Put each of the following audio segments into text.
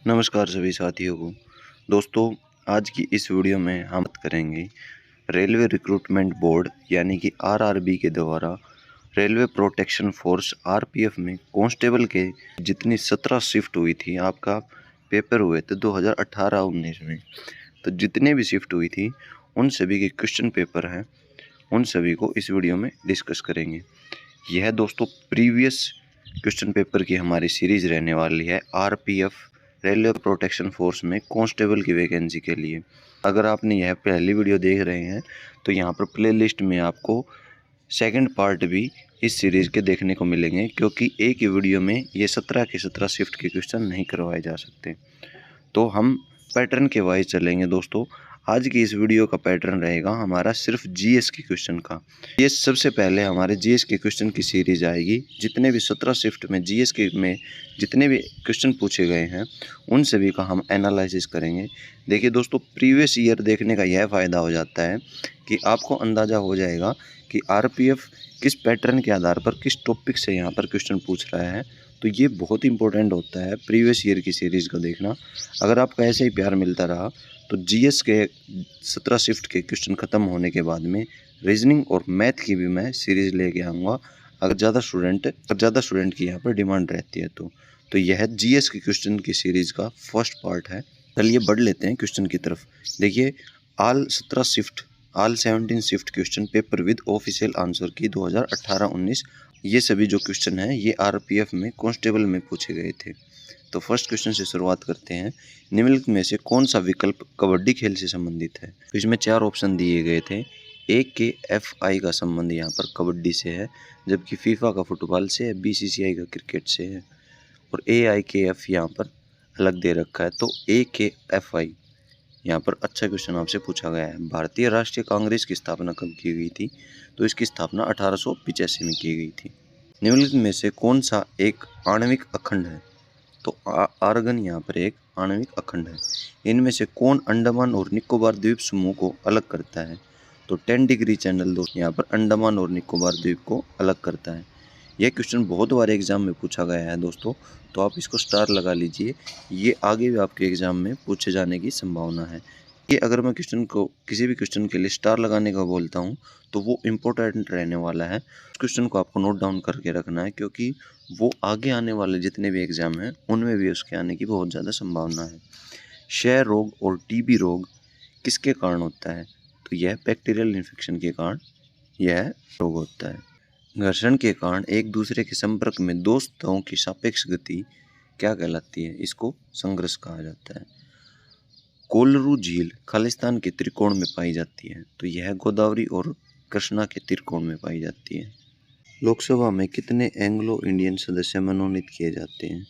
नमस्कार सभी साथियों को। दोस्तों, आज की इस वीडियो में हम बात करेंगे रेलवे रिक्रूटमेंट बोर्ड यानी कि आरआरबी के द्वारा रेलवे प्रोटेक्शन फोर्स आरपीएफ में कांस्टेबल के जितनी 17 शिफ्ट हुई थी, आपका पेपर हुए थे 2018-19 में। तो जितने भी शिफ्ट हुई थी उन सभी के क्वेश्चन पेपर हैं, उन सभी को इस वीडियो में डिस्कस करेंगे। यह दोस्तों प्रीवियस क्वेश्चन पेपर की हमारी सीरीज़ रहने वाली है आरपीएफ रेलवे प्रोटेक्शन फोर्स में कांस्टेबल की वैकेंसी के लिए। अगर आपने यह पहली वीडियो देख रहे हैं तो यहाँ पर प्लेलिस्ट में आपको सेकंड पार्ट भी इस सीरीज़ के देखने को मिलेंगे, क्योंकि एक ही वीडियो में ये 17 के 17 शिफ्ट के क्वेश्चन नहीं करवाए जा सकते। तो हम पैटर्न के वाइज चलेंगे दोस्तों। आज की इस वीडियो का पैटर्न रहेगा हमारा सिर्फ जीएस के क्वेश्चन का। ये सबसे पहले हमारे जीएस के क्वेश्चन की सीरीज आएगी। जितने भी 17 शिफ्ट में जीएस के में जितने भी क्वेश्चन पूछे गए हैं उन सभी का हम एनालिसिस करेंगे। देखिए दोस्तों, प्रीवियस ईयर देखने का यह फ़ायदा हो जाता है कि आपको अंदाज़ा हो जाएगा कि आरपीएफ किस पैटर्न के आधार पर किस टॉपिक से यहाँ पर क्वेश्चन पूछ रहा है। तो ये बहुत इंपॉर्टेंट होता है प्रीवियस ईयर की सीरीज़ को देखना। अगर आपका ऐसे ही प्यार मिलता रहा तो जीएस के 17 शिफ्ट के क्वेश्चन ख़त्म होने के बाद में रीजनिंग और मैथ की भी मैं सीरीज़ लेके आऊँगा, अगर ज़्यादा स्टूडेंट की यहाँ पर डिमांड रहती है तो यह जीएस के क्वेश्चन की सीरीज़ का फर्स्ट पार्ट है। चलिए बढ़ लेते हैं क्वेश्चन की तरफ। देखिए, all 17 shift question paper with official answer की 2018-19, ये सभी जो क्वेश्चन हैं ये आरपीएफ में कांस्टेबल में पूछे गए थे। तो फर्स्ट क्वेश्चन से शुरुआत करते हैं। निम्नलिखित में से कौन सा विकल्प कबड्डी खेल से संबंधित है? तो इसमें 4 ऑप्शन दिए गए थे। एक के एफआई का संबंध यहाँ पर कबड्डी से है, जबकि फीफा का फुटबॉल से है, बीसीसीआई का क्रिकेट से है, और एआईकेएफ यहाँ पर अलग दे रखा है। तो ए के एफआई यहाँ पर अच्छा क्वेश्चन आपसे पूछा गया है। भारतीय राष्ट्रीय कांग्रेस की स्थापना कब की गई थी? तो इसकी स्थापना 1885 में की गई थी। निम्नलिखित में से कौन सा एक आणविक अखंड है? तो आर्गन यहाँ पर एक आणविक अखंड है। इनमें से कौन अंडमान और निकोबार द्वीप समूह को अलग करता है? तो 10 डिग्री चैनल दोस्त यहाँ पर अंडमान और निकोबार द्वीप को अलग करता है। यह क्वेश्चन बहुत बार एग्जाम में पूछा गया है दोस्तों, तो आप इसको स्टार लगा लीजिए। ये आगे भी आपके एग्जाम में पूछे जाने की संभावना है। ये अगर मैं क्वेश्चन को किसी भी क्वेश्चन के लिए स्टार लगाने का बोलता हूँ तो वो इम्पोर्टेंट रहने वाला है। उस क्वेश्चन को आपको नोट डाउन करके रखना है, क्योंकि वो आगे आने वाले जितने भी एग्जाम हैं उनमें भी उसके आने की बहुत ज़्यादा संभावना है। क्षय रोग और टीबी रोग किसके कारण होता है? तो यह बैक्टीरियल इन्फेक्शन के कारण यह रोग होता है। घर्षण के कारण एक दूसरे के संपर्क में दो सतहों की सापेक्ष गति क्या कहलाती है? इसको संघर्ष कहा जाता है। कोलरू झील खालिस्तान के त्रिकोण में पाई जाती है, तो यह गोदावरी और कृष्णा के त्रिकोण में पाई जाती है। लोकसभा में कितने एंग्लो इंडियन सदस्य मनोनीत किए जाते हैं?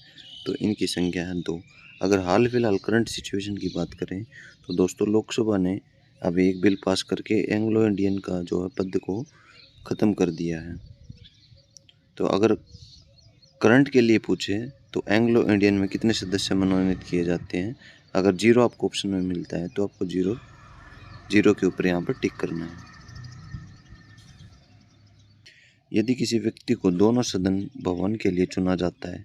तो इनकी संख्या है 2। अगर हाल फिलहाल करंट सिचुएशन की बात करें तो दोस्तों, लोकसभा ने अभी एक बिल पास करके एंग्लो इंडियन का जो है पद को ख़त्म कर दिया है। तो अगर करंट के लिए पूछे तो एंग्लो इंडियन में कितने सदस्य मनोनीत किए जाते हैं? अगर 0 आपको ऑप्शन में मिलता है तो आपको 0 के ऊपर यहाँ पर टिक करना है। यदि किसी व्यक्ति को दोनों सदन भवन के लिए चुना जाता है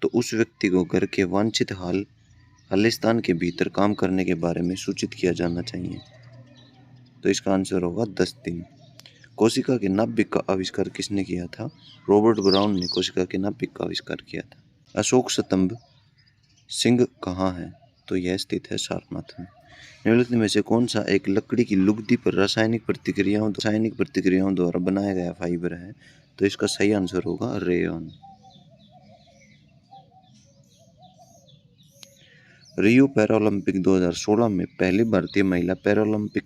तो उस व्यक्ति को घर के वांछित खालिस्तान के भीतर काम करने के बारे में सूचित किया जाना चाहिए। तो इसका आंसर होगा 10 दिन। कोशिका के नाभिक का आविष्कार किसने किया था? रॉबर्ट ब्राउन ने कोशिका के नाभिक का आविष्कार किया था। अशोक स्तंभ सिंह कहाँ है? तो यह स्थित है सारनाथ में। निम्नलिखित में से कौन सा एक लकड़ी की लुगदी पर रासायनिक प्रतिक्रियाओं द्वारा बनाया गया फाइबर है? तो इसका सही आंसर होगा रेयन। रियो पैरालंपिक 2016 में पहली भारतीय महिला पैरालंपिक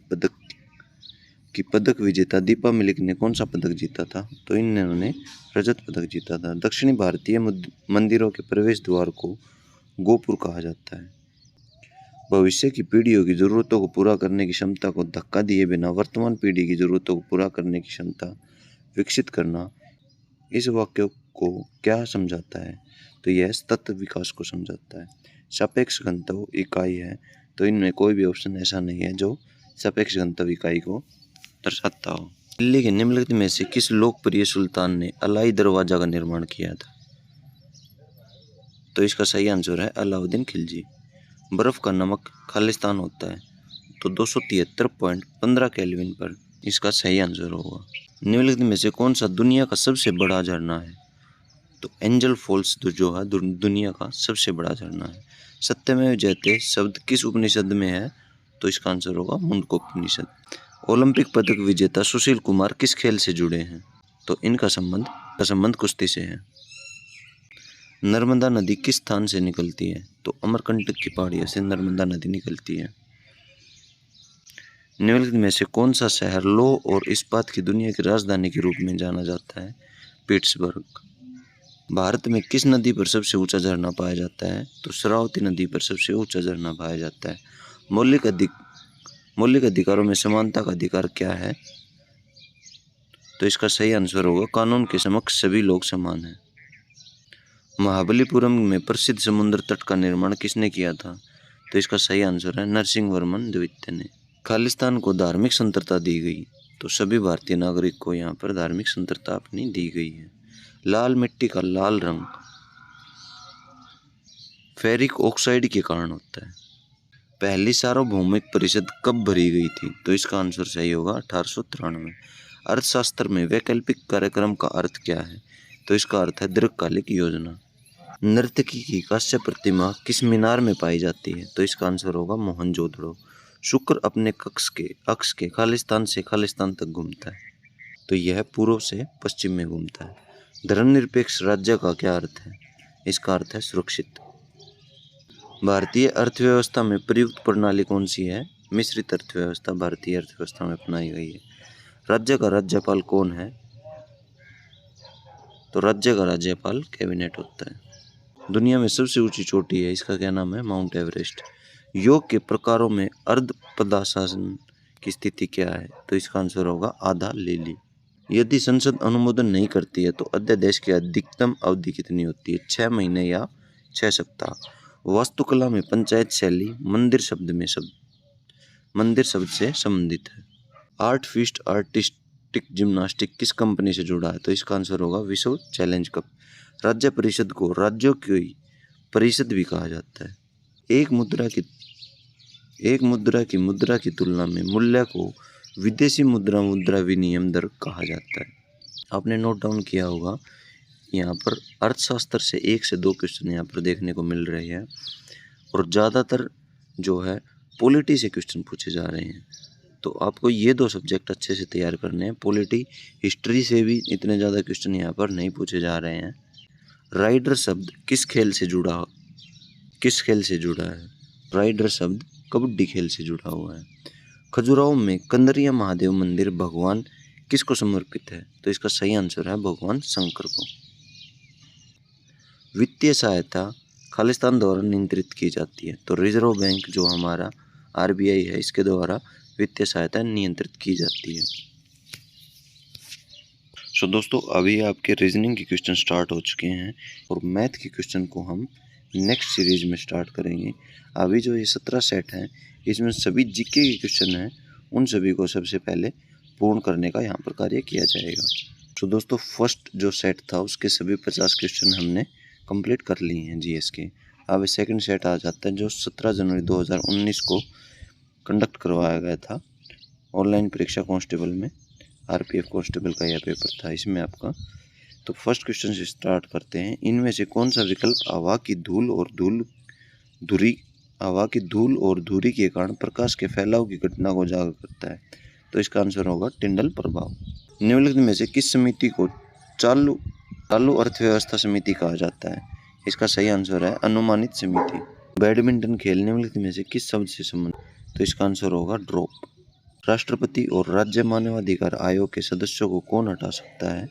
पदक विजेता दीपा मलिक ने कौन सा पदक जीता था? तो इन्होंने रजत पदक जीता था। दक्षिणी भारतीय मंदिरों के प्रवेश द्वार को गोपुर कहा जाता है। भविष्य की पीढ़ियों की ज़रूरतों को पूरा करने की क्षमता को धक्का दिए बिना वर्तमान पीढ़ी की ज़रूरतों को पूरा करने की क्षमता विकसित करना, इस वाक्य को क्या समझाता है? तो यह सतत विकास को समझाता है। सापेक्ष घनत्व इकाई है, तो इनमें कोई भी ऑप्शन ऐसा नहीं है जो सापेक्ष घनत्व इकाई को दर्शाता हो। दिल्ली के निम्नलिखित में से किस लोकप्रिय सुल्तान ने अलाई दरवाजा का निर्माण किया था? तो इसका सही आंसर है अलाउद्दीन खिलजी। बर्फ़ का नमक खालिस्तान होता है। तो 273.15 केल्विन पर इसका सही आंसर होगा। निम्नलिखित में से कौन सा दुनिया का सबसे बड़ा झरना है? तो एंजल फॉल्स जो है दुनिया का सबसे बड़ा झरना है। सत्यमेव जयते शब्द किस उपनिषद में है? तो इसका आंसर होगा मुंडकोपनिषद। ओलंपिक पदक विजेता सुशील कुमार किस खेल से जुड़े हैं? तो इनका संबंध कुश्ती से है। नर्मदा नदी किस स्थान से निकलती है? तो अमरकंटक की पहाड़ियों से नर्मदा नदी निकलती है। निम्नलिखित में से कौन सा शहर लौह और इस्पात की दुनिया की राजधानी के रूप में जाना जाता है? पिट्सबर्ग। भारत में किस नदी पर सबसे ऊंचा झरना पाया जाता है? तो शरावती नदी पर सबसे ऊंचा झरना पाया जाता है। मौलिक अधिकारों में समानता का अधिकार क्या है? तो इसका सही आंसर होगा कानून के समक्ष सभी लोग समान हैं। महाबलीपुरम में प्रसिद्ध समुद्र तट का निर्माण किसने किया था? तो इसका सही आंसर है नरसिंहवर्मन द्वितीय ने। खालिस्तान को धार्मिक स्वतंत्रता दी गई। तो सभी भारतीय नागरिक को यहाँ पर धार्मिक स्वतंत्रता अपनी दी गई है। लाल मिट्टी का लाल रंग फेरिक ऑक्साइड के कारण होता है। पहली सार्वभौमिक परिषद कब भरी गई थी? तो इसका आंसर सही होगा 1893। अर्थशास्त्र में वैकल्पिक कार्यक्रम का अर्थ क्या है? तो इसका अर्थ है दीर्घकालिक योजना। नर्तकी की कांस्य प्रतिमा किस मीनार में पाई जाती है? तो इसका आंसर होगा मोहनजोदड़ो। शुक्र अपने अक्ष के खालिस्तान से खालिस्तान तक घूमता है। तो यह पूर्व से पश्चिम में घूमता है। धर्मनिरपेक्ष राज्य का क्या अर्थ है? इसका अर्थ है सुरक्षित। भारतीय अर्थव्यवस्था में प्रयुक्त प्रणाली कौन सी है? मिश्रित अर्थव्यवस्था भारतीय अर्थव्यवस्था में अपनाई गई है। राज्य का राज्यपाल कौन है? तो राज्य का राज्यपाल कैबिनेट होता है। दुनिया में सबसे ऊंची चोटी है, इसका क्या नाम है? Mount Everest. योग के प्रकारों में अर्ध पद्मासन की स्थिति क्या है? तो इसका आंसर होगा आधा लीली। यदि संसद अनुमोदन नहीं करती है तो अध्यादेश की अधिकतम अवधि कितनी होती है? 6 महीने या 6 सप्ताह। वास्तुकला में पंचायत शैली मंदिर शब्द से संबंधित है। आर्ट फीस्ट आर्टिस्टिक जिम्नास्टिक किस कंपनी से जुड़ा है? तो इसका आंसर होगा विश्व चैलेंज कप। राज्य परिषद को राज्यों की परिषद भी कहा जाता है। एक मुद्रा की तुलना में मूल्य को विदेशी मुद्रा विनिमय दर कहा जाता है। आपने नोट डाउन किया होगा, यहाँ पर अर्थशास्त्र से 1 से 2 क्वेश्चन यहाँ पर देखने को मिल रहे हैं और ज़्यादातर जो है पॉलिटी से क्वेश्चन पूछे जा रहे हैं। तो आपको ये 2 सब्जेक्ट अच्छे से तैयार करने हैं। पॉलिटी हिस्ट्री से भी इतने ज़्यादा क्वेश्चन यहाँ पर नहीं पूछे जा रहे हैं। राइडर शब्द किस खेल से जुड़ा है? राइडर शब्द कबड्डी खेल से जुड़ा हुआ है। खजुराहो में कंदरिया महादेव मंदिर भगवान किसको समर्पित है? तो इसका सही आंसर है भगवान शंकर को। वित्तीय सहायता खालिस्तान द्वारा नियंत्रित की जाती है। तो रिजर्व बैंक जो हमारा RBI है, इसके द्वारा वित्तीय सहायता नियंत्रित की जाती है। सो दोस्तों, अभी आपके रीजनिंग के क्वेश्चन स्टार्ट हो चुके हैं और मैथ के क्वेश्चन को हम नेक्स्ट सीरीज में स्टार्ट करेंगे। अभी जो ये 17 सेट हैं, इसमें सभी जीके के क्वेश्चन हैं, उन सभी को सबसे पहले पूर्ण करने का यहाँ पर कार्य किया जाएगा। तो दोस्तों, फर्स्ट जो सेट था उसके सभी 50 क्वेश्चन हमने कंप्लीट कर लिए हैं GS के। अब सेकंड सेट आ जाता है जो 17 जनवरी 2019 को कंडक्ट करवाया गया था ऑनलाइन परीक्षा कांस्टेबल में। RPF कांस्टेबल का यह पेपर था इसमें आपका। तो फर्स्ट क्वेश्चन से स्टार्ट करते हैं। इनमें से कौन सा विकल्प हवा की धूल और धुरी के कारण प्रकाश के फैलाव की घटना को उजागर करता है? तो इसका आंसर होगा टिंडल प्रभाव। निम्नलिखित में से किस समिति को चालू अर्थव्यवस्था समिति कहा जाता है? इसका सही आंसर है अनुमानित समिति। बैडमिंटन खेल निम्नलिखित में से किस शब्द से संबंधित? तो इसका आंसर होगा ड्रॉप। राष्ट्रपति और राज्य मानवाधिकार आयोग के सदस्यों को कौन हटा सकता है?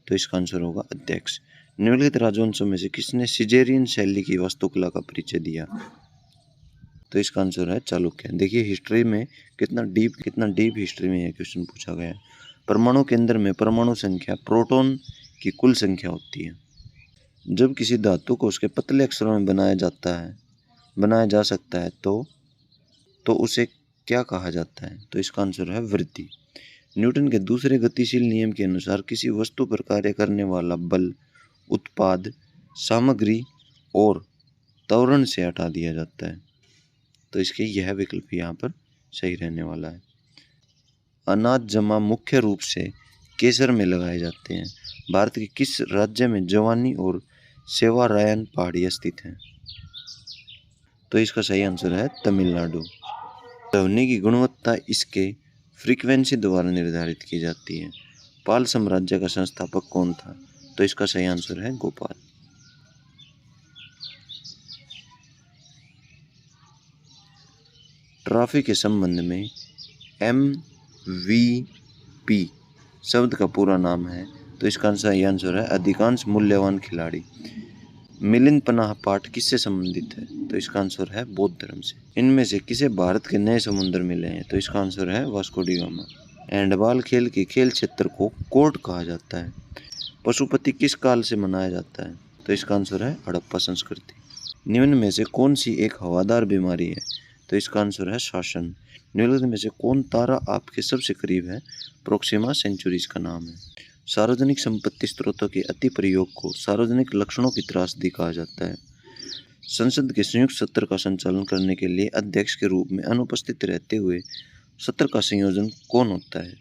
तो इसका आंसर होगा अध्यक्ष। निम्नलिखित राजवंशों में से किसने सिजेरियन शैली की वास्तुकला का परिचय दिया? तो इसका आंसर है चालुक्य। देखिए हिस्ट्री में कितना डीप हिस्ट्री में यह क्वेश्चन पूछा गया है। परमाणु केंद्र में परमाणु संख्या प्रोटॉन की कुल संख्या होती है। जब किसी धातु को उसके पतले अक्षरों में बनाया जा सकता है तो उसे क्या कहा जाता है? तो इसका आंसर है वृद्धि। न्यूटन के दूसरे गतिशील नियम के अनुसार किसी वस्तु पर कार्य करने वाला बल उत्पाद, सामग्री और त्वरण से हटा दिया जाता है। तो इसके यह विकल्प यहाँ पर सही रहने वाला है। अनाज जमा मुख्य रूप से केसर में लगाए जाते हैं। भारत के किस राज्य में जवानी और सेवारायन पहाड़ियाँ स्थित हैं? तो इसका सही आंसर है तमिलनाडु। ध्वनि की गुणवत्ता इसके फ्रीक्वेंसी द्वारा निर्धारित की जाती है। पाल साम्राज्य का संस्थापक कौन था? तो इसका सही आंसर है गोपाल। ट्रॉफी के संबंध में MVP शब्द का पूरा नाम है, तो इसका सही आंसर है अधिकांश मूल्यवान खिलाड़ी। मिलिंद पनाह पाठ किससे संबंधित है? तो इसका आंसर है बौद्ध धर्म से। इनमें से किसे भारत के नए समुद्र मिले हैं? तो इसका आंसर है वास्को डी गामा। हैंडबॉल खेल के खेल क्षेत्र को कोर्ट कहा जाता है। पशुपति किस काल से मनाया जाता है? तो इसका आंसर है हड़प्पा संस्कृति। निम्न में से कौन सी एक हवादार बीमारी है? तो इसका आंसर है शासन। निम्नलिखित में से कौन तारा आपके सबसे करीब है? प्रोक्सिमा सेंचुरीज का नाम है। सार्वजनिक संपत्ति स्रोतों के अति प्रयोग को सार्वजनिक लक्षणों की त्रासदी कहा जाता है। संसद के संयुक्त सत्र का संचालन करने के लिए अध्यक्ष के रूप में अनुपस्थित रहते हुए सत्र का संयोजन कौन होता है?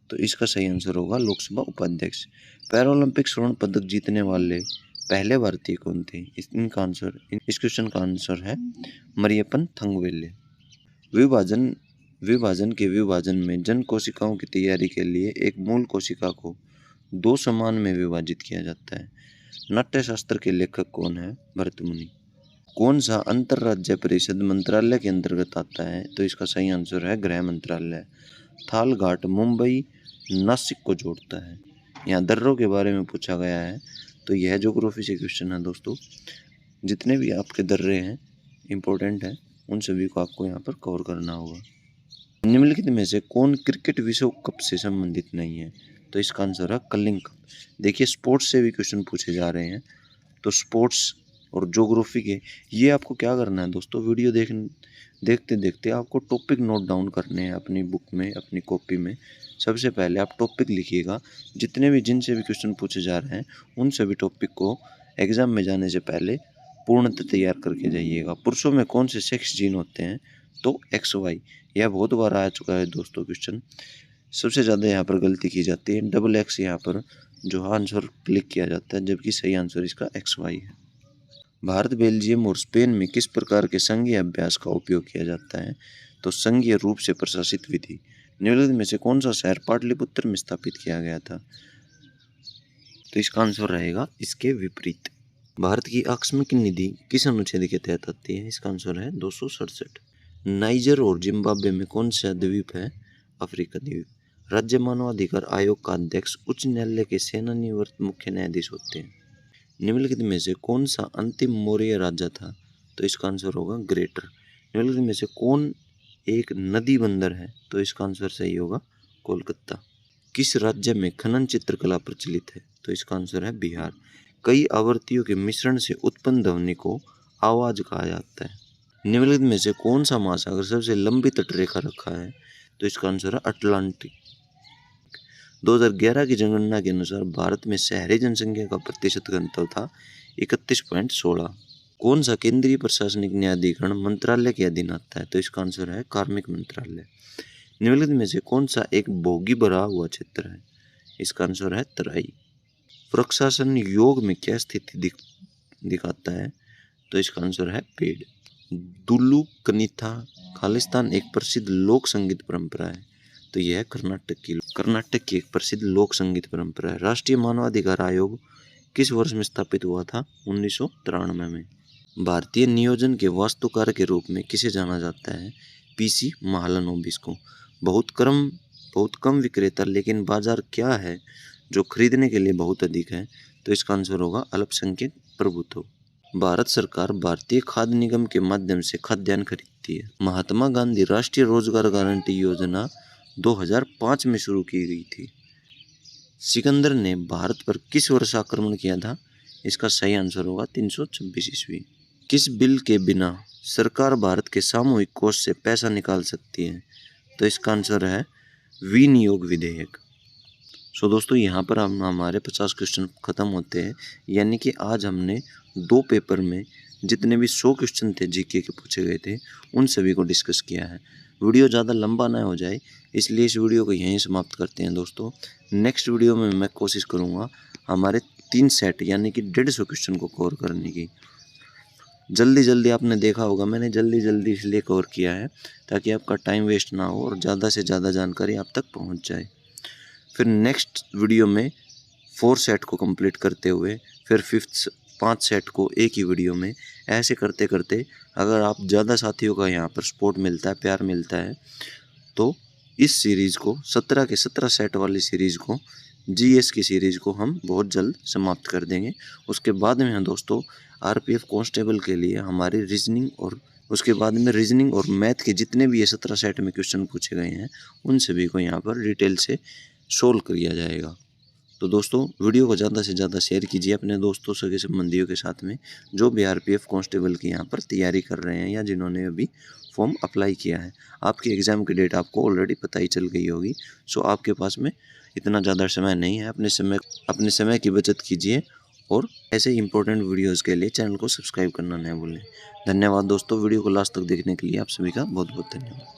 तो इसका सही आंसर होगा लोकसभा उपाध्यक्ष। पैरालंपिक स्वर्ण पदक जीतने वाले पहले भारतीय कौन थे? इस क्वेश्चन का आंसर है मरियप्पन थंगवेल। विभाजन के विभाजन में जन कोशिकाओं की तैयारी के लिए एक मूल कोशिका को 2 समान में विभाजित किया जाता है। नाट्यशास्त्र के लेखक कौन है? भरतमुनि। कौन सा अंतरराज्य परिषद मंत्रालय के अंतर्गत आता है? तो इसका सही आंसर है गृह मंत्रालय। थाल घाट मुंबई नासिक को जोड़ता है। यहाँ दर्रों के बारे में पूछा गया है, तो यह ज्योग्राफी से क्वेश्चन है दोस्तों। जितने भी आपके दर्रे हैं इंपॉर्टेंट है, उन सभी को आपको यहाँ पर कवर करना होगा। निम्नलिखित में से कौन क्रिकेट विश्व कप से संबंधित नहीं है? तो इसका आंसर है कलिंग कप। देखिए स्पोर्ट्स से भी क्वेश्चन पूछे जा रहे हैं, तो स्पोर्ट्स और ज्योग्राफी के ये आपको क्या करना है दोस्तों, वीडियो देखते देखते आपको टॉपिक नोट डाउन करने हैं अपनी बुक में, अपनी कॉपी में। सबसे पहले आप टॉपिक लिखिएगा, जितने भी जिनसे भी क्वेश्चन पूछे जा रहे हैं उन सभी टॉपिक को एग्जाम में जाने से पहले पूर्णतः तैयार करके जाइएगा। पुरुषों में कौन से सेक्स जीन होते हैं? तो XY। यह बहुत बार आ चुका है दोस्तों क्वेश्चन। सबसे ज़्यादा यहाँ पर गलती की जाती है, XX यहाँ पर जो आंसर क्लिक किया जाता है, जबकि सही आंसर इसका XY है। भारत, बेल्जियम और स्पेन में किस प्रकार के संघीय अभ्यास का उपयोग किया जाता है? तो संघीय रूप से प्रशासित विधि। निम्नलिखित में से कौन सा शहर पाटलिपुत्र में स्थापित किया गया था? तो इसका आंसर रहेगा इसके विपरीत। भारत की आकस्मिक निधि किस अनुच्छेद के तहत आती है? इसका आंसर है 267। नाइजर और जिम्बाब्वे में कौन सा द्वीप है? अफ्रीका द्वीप। राज्य मानवाधिकार आयोग का अध्यक्ष उच्च न्यायालय के सेवानिवृत्त मुख्य न्यायाधीश होते हैं। निम्नलिखित में से कौन सा अंतिम मौर्य राजा था? तो इसका आंसर होगा ग्रेटर। निम्नलिखित में से कौन एक नदी बंदर है? तो इसका आंसर सही होगा कोलकाता। किस राज्य में खनन चित्रकला प्रचलित है? तो इसका आंसर है बिहार। कई आवृत्तियों के मिश्रण से उत्पन्न ध्वनि को आवाज कहा जाता है। निम्नलिखित में से कौन सा महासागर सबसे लंबी तटरेखा रखा है? तो इसका आंसर है अटलांटिक। 2011 की जनगणना के अनुसार भारत में शहरी जनसंख्या का प्रतिशत घनत्व था 31.16। कौन सा केंद्रीय प्रशासनिक न्यायाधिकरण मंत्रालय के अधीन आता है? तो इसका आंसर है कार्मिक मंत्रालय। निम्नलिखित में से कौन सा एक भोगी भरा हुआ क्षेत्र है? इसका आंसर है तराई। प्रशासन योग में क्या स्थिति दिखाता है? तो इसका आंसर है पेड़। दुल्लू कनिथा खालिस्तान एक प्रसिद्ध लोक संगीत परंपरा है, तो यह कर्नाटक की एक प्रसिद्ध लोक संगीत परंपरा है। राष्ट्रीय मानवाधिकार आयोग किस वर्ष में स्थापित हुआ था? 1993 में। भारतीय नियोजन के वास्तुकार के रूप में किसे जाना जाता है? PC महालनोबिस को। बहुत कम विक्रेता लेकिन बाजार क्या है जो खरीदने के लिए बहुत अधिक है? तो इसका आंसर होगा अल्पसंख्यक प्रभुत्व। भारत सरकार भारतीय खाद्य निगम के माध्यम से खाद्यान्न खरीदती है। महात्मा गांधी राष्ट्रीय रोजगार गारंटी योजना 2005 में शुरू की गई थी। सिकंदर ने भारत पर किस वर्ष आक्रमण किया था? इसका सही आंसर होगा 326 ईस्वी। किस बिल के बिना सरकार भारत के सामूहिक कोष से पैसा निकाल सकती है? तो इसका आंसर है विनियोग विधेयक। सो दोस्तों यहाँ पर हम हमारे 50 क्वेश्चन खत्म होते हैं, यानी कि आज हमने 2 पेपर में जितने भी 100 क्वेश्चन थे जीके के पूछे गए थे उन सभी को डिस्कस किया है। वीडियो ज़्यादा लंबा ना हो जाए इसलिए इस वीडियो को यहीं समाप्त करते हैं दोस्तों। नेक्स्ट वीडियो में मैं कोशिश करूँगा हमारे 3 सेट यानी कि 150 क्वेश्चन को कवर करने की। जल्दी आपने देखा होगा मैंने जल्दी इसलिए कवर किया है ताकि आपका टाइम वेस्ट ना हो और ज़्यादा से ज़्यादा जानकारी आप तक पहुंच जाए। फिर नेक्स्ट वीडियो में 4 सेट को कंप्लीट करते हुए फिर 5 सेट को एक ही वीडियो में ऐसे करते करते अगर आप ज़्यादा साथियों का यहाँ पर सपोर्ट मिलता है, प्यार मिलता है, तो इस सीरीज़ को 17 के 17 सेट वाली सीरीज़ को जीएस की सीरीज़ को हम बहुत जल्द समाप्त कर देंगे। उसके बाद में दोस्तों आरपीएफ कांस्टेबल के लिए हमारी रीजनिंग और उसके बाद में रीजनिंग और मैथ के जितने भी ये 17 सेट में क्वेश्चन पूछे गए हैं उन सभी को यहाँ पर डिटेल से सोल्व किया जाएगा। तो दोस्तों वीडियो को ज़्यादा से ज़्यादा शेयर कीजिए अपने दोस्तों सगे संबंधियों के साथ में जो भी आरपीएफ कांस्टेबल की यहाँ पर तैयारी कर रहे हैं या जिन्होंने अभी फॉर्म अप्लाई किया है। आपकी एग्ज़ाम की डेट आपको ऑलरेडी पता ही चल गई होगी। सो आपके पास में इतना ज़्यादा समय नहीं है, अपने समय की बचत कीजिए और ऐसे इंपॉर्टेंट वीडियोज़ के लिए चैनल को सब्सक्राइब करना न भूलें। धन्यवाद दोस्तों, वीडियो को लास्ट तक देखने के लिए आप सभी का बहुत बहुत धन्यवाद।